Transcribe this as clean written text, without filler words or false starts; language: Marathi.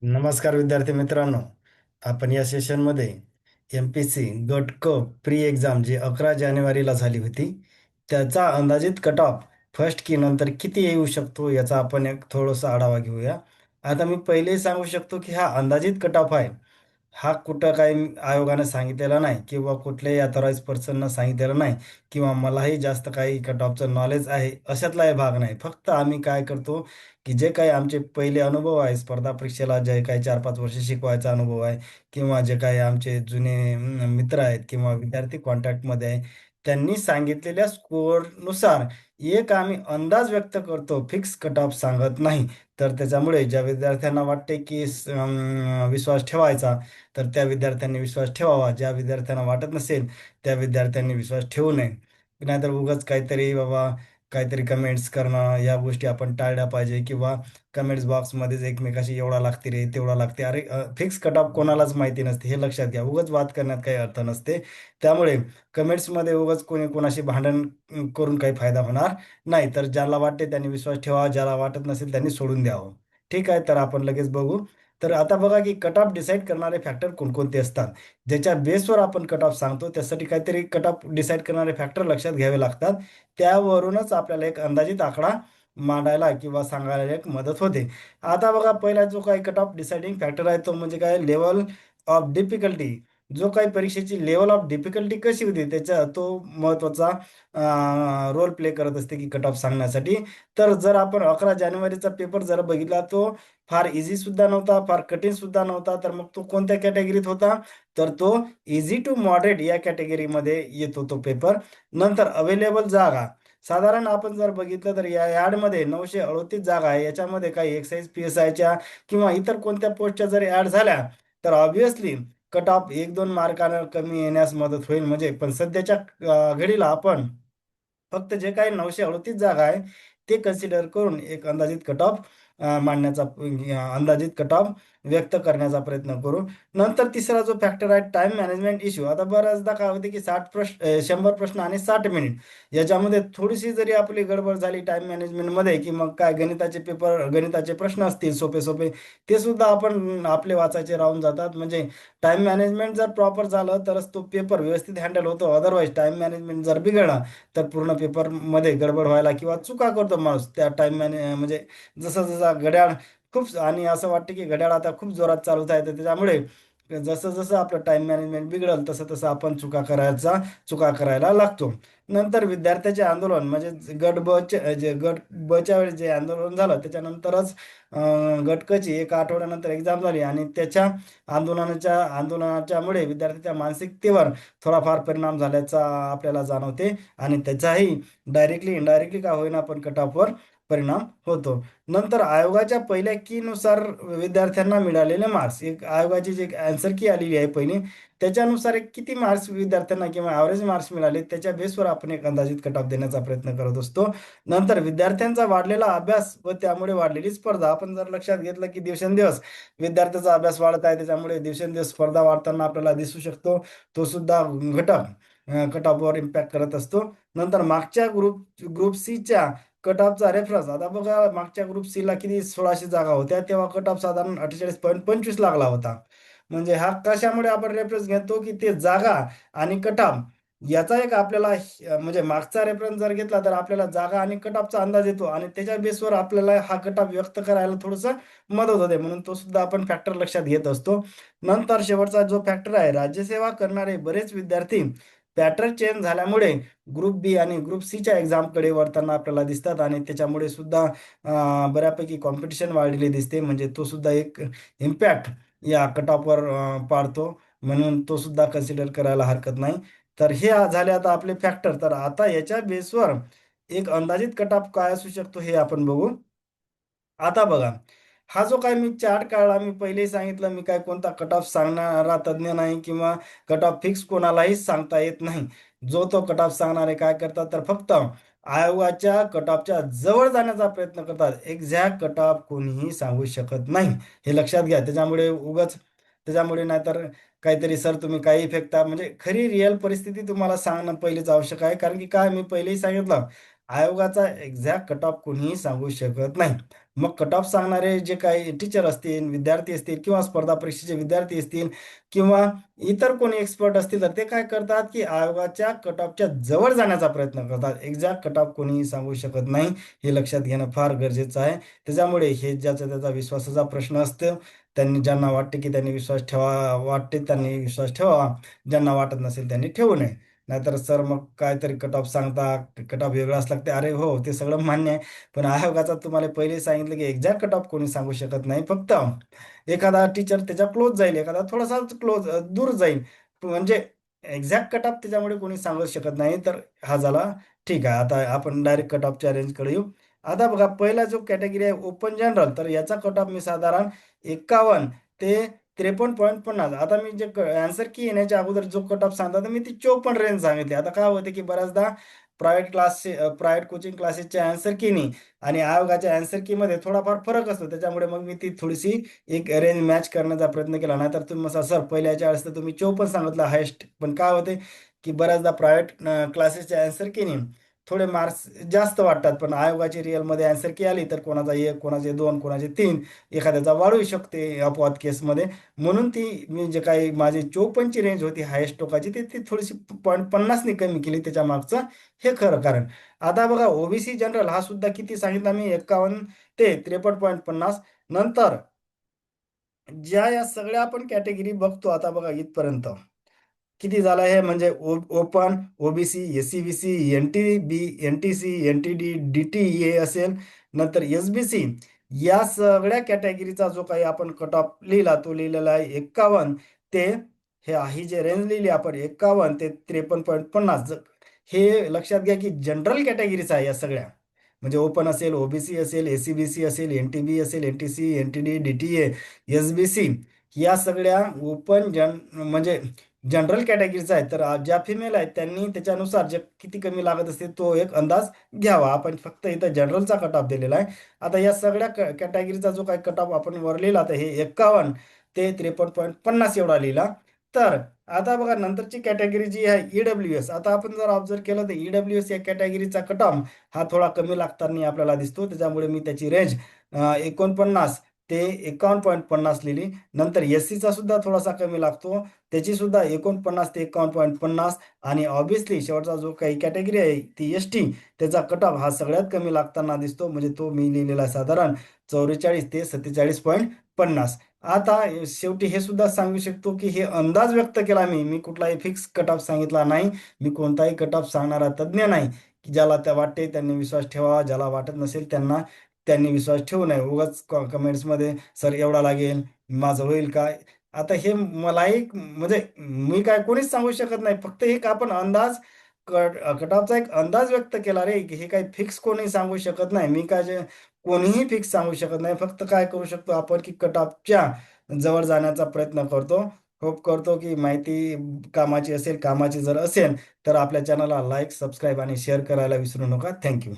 नमस्कार विद्यार्थी मित्रांनो. आपण या सेशनमध्ये MPC गट क प्री एक्झाम जी 11 जानेवारीला झाली होती त्याचा अंदाजित कट ऑफ फर्स्ट की नंतर किती येऊ शकतो याचा आपण एक थोडासा आढावा घेऊया. आता मी पहिलेही सांगू शकतो की हा अंदाजित कट ऑफ आहे. हा कुठं काही आयोगानं सांगितलेला नाही किंवा कुठल्याही अथॉराइज पर्सननं सांगितलेलं नाही किंवा मलाही जास्त काही कट ऑफचं नॉलेज आहे अशातलाही भाग नाही. फक्त आम्ही काय करतो की जे काही आमचे पहिले अनुभव आहे स्पर्धा परीक्षेला जे काही 4-5 वर्ष शिकवायचा अनुभव आहे किंवा जे काही आमचे जुने मित्र आहेत किंवा विद्यार्थी कॉन्टॅक्टमध्ये आहे त्यांनी सांगितलेल्या स्कोअरनुसार एक आम्ही अंदाज व्यक्त करतो, फिक्स कट ऑफ सांगत नाही. तर त्याच्यामुळे ज्या विद्यार्थ्यांना वाटते की विश्वास ठेवायचा तर त्या विद्यार्थ्यांनी विश्वास ठेवावा. ज्या विद्यार्थ्यांना वाटत नसेल त्या विद्यार्थ्यांनी विश्वास ठेवू नये. नाहीतर उगाच काहीतरी बाबा काहीतरी कमेंट्स करणं या गोष्टी आपण टाळल्या पाहिजे किंवा कमेंट्स बॉक्समध्येच एकमेकाशी एवढा लागते रे तेवढा लागते अरे फिक्स कट ऑफ कोणालाच माहिती नसते हे लक्षात घ्या. उगाच वाद करण्यात काही अर्थ नसते. त्यामुळे कमेंट्समध्ये उगाच कोणी कोणाशी भांडण करून काही फायदा होणार नाही. तर ज्याला वाटते त्यांनी विश्वास ठेवा, ज्याला वाटत नसेल त्यांनी सोडून द्यावं. ठीक आहे, तर आपण लगेच बघू. तर आता बघा की कट ऑफ डिसाईड करणारे फॅक्टर कोणकोणते असतात. ज्याच्या बेसवर आपण कट ऑफ सांगतो त्यासाठी काहीतरी कट ऑफ डिसाईड करणारे फॅक्टर लक्षात घ्यावे लागतात. त्यावरूनच आपल्याला एक अंदाजित आकडा मांडायला किंवा सांगायला एक मदत होते. आता बघा पहिला जो काही कट ऑफ डिसाइडिंग फॅक्टर आहे तो म्हणजे काय लेवल ऑफ डिफिकल्टी. जो काही परीक्षेची लेवल ऑफ डिफिकल्टी कशी होती त्याचा तो महत्वाचा रोल प्ले करत असते की कट ऑफ सांगण्यासाठी. तर जर आपण 11 जानेवारीचा पेपर जर बघितला तो फार इझी सुद्धा नव्हता, फार कठीण सुद्धा नव्हता. तर मग तो कोणत्या कॅटेगरीत होता? तर तो इझी टू मॉडरेट या कॅटेगरीमध्ये येतो तो पेपर. नंतर अवेलेबल जागा साधारण आपण जर बघितलं तर या यार्डमध्ये 938 जागा आहे. याच्यामध्ये काही एक्साइज PSIच्या किंवा इतर कोणत्या पोस्टच्या जरी ॲड झाल्या तर ऑब्व्हियसली कट ऑफ 1-2 मार्कानं कमी येण्यास मदत होईल. म्हणजे पण सध्याच्या घडीला आपण फक्त जे काही 938 जागा आहे ते कन्सिडर करून एक अंदाजित कट ऑफ मांडण्याचा अंदाजित कट ऑफ व्यक्त करण्याचा प्रयत्न करू. नंतर तिसरा जो फॅक्टर आहे टाइम मॅनेजमेंट इश्यू. आता बऱ्याचदा काय होते की 100 प्रश्न आणि 60 मिनिट याच्यामध्ये थोडीशी जरी आपली गडबड झाली टाइम मॅनेजमेंटमध्ये की मग काय गणिताचे प्रश्न असतील सोपे सोपे ते सुद्धा आपण आपले वाचायचे राहून जातात. म्हणजे टाइम मॅनेजमेंट जर प्रॉपर झालं तरच तो पेपर व्यवस्थित हँडल होतो. अदरवाईज टाइम मॅनेजमेंट जर बिघडला तर पूर्ण पेपरमध्ये गडबड व्हायला किंवा चुका करतो माणूस त्या म्हणजे जसं जसं घड्याळ खूप आणि असं वाटतं की घड्याळ आता खूप जोरात चालवत आहे तर त्याच्यामुळे जसं जसं आपलं टाइम मॅनेजमेंट बिघडल तसं तसं आपण चुका करायला लागतो. नंतर विद्यार्थ्याचे आंदोलन म्हणजे गट बच्या वेळेस जे आंदोलन झालं त्याच्यानंतरच गट क ची एका आठवड्यानंतर एक्झाम झाली आणि त्याच्या आंदोलनाच्यामुळे विद्यार्थ्याच्या मानसिकतेवर थोडाफार परिणाम झाल्याचा आपल्याला जाणवते आणि त्याचाही डायरेक्टली इनडायरेक्टली का होईना पण कट ऑफवर परिणाम होतो. नंतर आयोगाच्या पहिल्या कीनुसार विद्यार्थ्यांना मिळालेले मार्क्स एक आयोगाची जी आन्सर की आलेली आहे पहिली त्याच्यानुसार एक किती मार्क्स विद्यार्थ्यांना किंवा ॲव्हरेज मार्क्स मिळाले त्याच्या बेसवर आपण एक अंदाजित कट ऑफ देण्याचा प्रयत्न करत असतो. नंतर विद्यार्थ्यांचा वाढलेला अभ्यास व त्यामुळे वाढलेली स्पर्धा. आपण जर लक्षात घेतलं की दिवसेंदिवस विद्यार्थ्याचा अभ्यास वाढत आहे त्याच्यामुळे दिवसेंदिवस स्पर्धा वाढताना आपल्याला दिसू शकतो. तो सुद्धा घटक कट ऑफवर इम्पॅक्ट करत असतो. नंतर मागच्या ग्रुप सीच्या कट ऑफचा रेफरन्स. आता बघा मागच्या ग्रुप सीला किती 1600 जागा होत्या तेव्हा कट ऑफ साधारण 48.25 लागला होता. म्हणजे हा कशामुळे आपण रेफरन्स घेतो की ते जागा आणि कट ऑफ याचा एक आपल्याला म्हणजे मागचा रेफरन्स जर घेतला तर आपल्याला जागा आणि कट ऑफचा अंदाज येतो आणि त्याच्या बेसवर आपल्याला हा कट ऑफ व्यक्त करायला थोडंसं मदत होते म्हणून तो सुद्धा आपण फॅक्टर लक्षात घेत असतो. नंतर शेवटचा जो फॅक्टर आहे राज्यसेवा करणारे बरेच विद्यार्थी पॅटर्न चेंज झाल्यामुळे ग्रुप बी आणि ग्रुप सीच्या एक्झामकडे वळताना आपल्याला दिसतात आणि त्याच्यामुळे सुद्धा बऱ्यापैकी कॉम्पिटिशन वाढलेली दिसते. म्हणजे तो सुद्धा एक इम्पॅक्ट या कट ऑफवर पाडतो म्हणून तो सुद्धा कन्सिडर करायला हरकत नाही. तर हे झाले आता आपले फॅक्टर. तर आता याच्या बेसवर एक अंदाजित कट ऑफ काय असू शकतो हे आपण बघू. आता बघा हा जो काय मी चार्ट काढला मी पहिलेही सांगितलं मी काय कोणता कट ऑफ सांगणारा तज्ज्ञ नाही किंवा कट ऑफ फिक्स कोणालाही सांगता येत नाही. जो तो कट ऑफ सांगणारे काय करतात तर फक्त आयोगाच्या कट ऑफच्या जवळ जाण्याचा प्रयत्न करतात. एक्झॅक्ट कट ऑफ कोणीही सांगू शकत नाही हे लक्षात घ्या. त्याच्यामुळे नाहीतर काहीतरी सर तुम्ही काही फेकता म्हणजे खरी रिअल परिस्थिती तुम्हाला सांगणं पहिलेच आवश्यक आहे. कारण की काय मी पहिलेही सांगितलं आयोगाचा एक्झॅक्ट कट ऑफ कोणीही सांगू शकत नाही. मग कट ऑफ सांगणारे जे काही टीचर असतील, विद्यार्थी असतील किंवा स्पर्धा परीक्षेचे विद्यार्थी असतील किंवा इतर कोणी एक्सपर्ट असतील तर ते काय करतात की आयोगाच्या कट ऑफच्या जवळ जाण्याचा प्रयत्न करतात. एक्झॅक्ट कट ऑफ कोणीही सांगू शकत नाही, हे लक्षात घेणं फार गरजेचं आहे. त्याच्यामुळे हे ज्याचा त्याचा विश्वासाचा प्रश्न असतो. त्यांनी ज्यांना वाटते की त्यांनी विश्वास ठेवा वाटते त्यांनी विश्वास ठेवावा, ज्यांना वाटत नसेल त्यांनी ठेवू नये. नाहीतर सर मग काहीतरी कट ऑफ सांगता, कट ऑफ वेगळाच लागते. अरे हो, ते सगळं मान्य आहे. पण आयोगाचा तुम्हाला पहिले सांगितलं की एक्झॅक्ट कट ऑफ कोणी सांगू शकत नाही. फक्त एखादा टीचर त्याच्या क्लोज जाईल, एखादा थोडासा क्लोज दूर जाईल. म्हणजे एक्झॅक्ट कट ऑफ त्याच्यामुळे कोणी सांगू शकत नाही. तर हा झाला. ठीक आहे, आता आपण डायरेक्ट कट ऑफच्या रेंजकडे येऊ. आता बघा, पहिला जो कॅटेगरी आहे ओपन जनरल, तर याचा कट ऑफ मी साधारण 51 ते 53.50. आता मी जे आन्सर की येण्याच्या अगोदर जो कट ऑफ सांगता तर मी ती 54 रेंज सांगितली. आता काय होते की बऱ्याचदा प्रायव्हेट कोचिंग क्लासेसच्या आन्सर कीनी आणि आयोगाच्या आन्सर की मध्ये थोडाफार फरक असतो. त्याच्यामुळे मग मी ती थोडीशी एक रेंज मॅच करण्याचा प्रयत्न केला. नाहीतर तुम्ही म्हणसा सर पहिल्याच्या वेळेस तर तुम्ही 54 सांगितलं हायेस्ट. पण काय होते की बऱ्याचदा प्रायव्हेट क्लासेसच्या आन्सर कीनी थोडे मार्क्स जास्त वाटतात. पण आयोगाची रिअलमध्ये आन्सर की आली तर कोणाचा 1, कोणाचे 2, कोणाचे 3, एखाद्याचा वाढू शकते अपवाद केसमध्ये. म्हणून ती मी जे काही माझी 54ची रेंज होती हायेस्ट टोकाची ती ती थोडीशी 50ने कमी केली. त्याच्या मागचं हे खरं कारण. आता बघा ओबीसी जनरल हा सुद्धा किती सांगितला मी, 51 ते 53.50. नंतर ज्या या सगळ्या आपण कॅटेगरी बघतो आता बघा इथपर्यंत किती झालं आहे. म्हणजे open, OBC, SC, NTB, NTC, NTD, DTA असेल, नंतर एसबीसी, या सगळ्या कॅटेगरीचा जो काही आपण कट ऑफ लिहिला तो लिहिलेला आहे 51 ते, हे ही जे रेंज लिहिली आपण 51 ते 53.50. हे लक्षात घ्या की जनरल कॅटेगरीज आहे या सगळ्या. म्हणजे ओपन असेल, ओबीसी असेल, एससीबीसी असेल, एनटीबी असेल, एनटीसी, एनटीडी, डीटीए, एसबीसी, या सगळ्या ओपन म्हणजे जनरल कॅटेगरीचा आहे. तर ज्या फिमेल आहेत त्यांनी त्याच्यानुसार जे किती कमी लागत असते तो एक अंदाज घ्यावा. आपण फक्त इथं जनरलचा कट ऑफ दिलेला आहे. आता या सगळ्या कॅटेगरीचा जो काही कट ऑफ आपण वर लिहिला तर हे 51 ते 53.50 एवढा लिहिला. तर आता बघा नंतरची कॅटेगरी जी आहे ईडब्ल्यू एस. आता आपण जर ऑब्झर्व केलं तर ईडब्ल्यू एस या कॅटेगरीचा कट ऑफ हा थोडा कमी लागताना आपल्याला दिसतो. त्याच्यामुळे मी त्याची रेंज 49 ते 51.50 लिहिली. नंतर एस सीचा सुद्धा थोडासा कमी लागतो, त्याची सुद्धा 49 ते 51.50. आणि ऑब्विसली शेवटचा जो काही कॅटेगरी आहे ती एस टी, त्याचा कट ऑफ हा सगळ्यात कमी लागताना दिसतो. म्हणजे तो मी लिहिलेला आहे साधारण 44 ते 47.50. आता शेवटी हे सुद्धा सांगू शकतो की हे अंदाज व्यक्त केला मी, मी कुठलाही फिक्स कट ऑफ सांगितला नाही. मी कोणताही कट ऑफ सांगणारा तज्ज्ञ नाही. की ज्याला त्या वाटते त्यांनी विश्वास ठेवावा, ज्याला वाटत नसेल त्यांनी विश्वास ठेवू नये. उगाच कमेंट्समध्ये सर एवढा लागेल, माझं होईल काय? आता हे मलाही म्हणजे मी काय कोणीच सांगू शकत नाही. फक्त एक आपण अंदाज कट ऑफचा एक अंदाज व्यक्त केला रे. की हे काही फिक्स कोणी सांगू शकत नाही. मी काय जे कोणीही फिक्स सांगू शकत नाही. फक्त काय करू शकतो आपण की कट ऑफच्या जवळ जाण्याचा प्रयत्न करतो. होप करतो की माहिती कामाची असेल. कामाची जर असेल तर आपल्या चॅनलला लाईक, सबस्क्राईब आणि शेअर करायला विसरू नका. थँक्यू.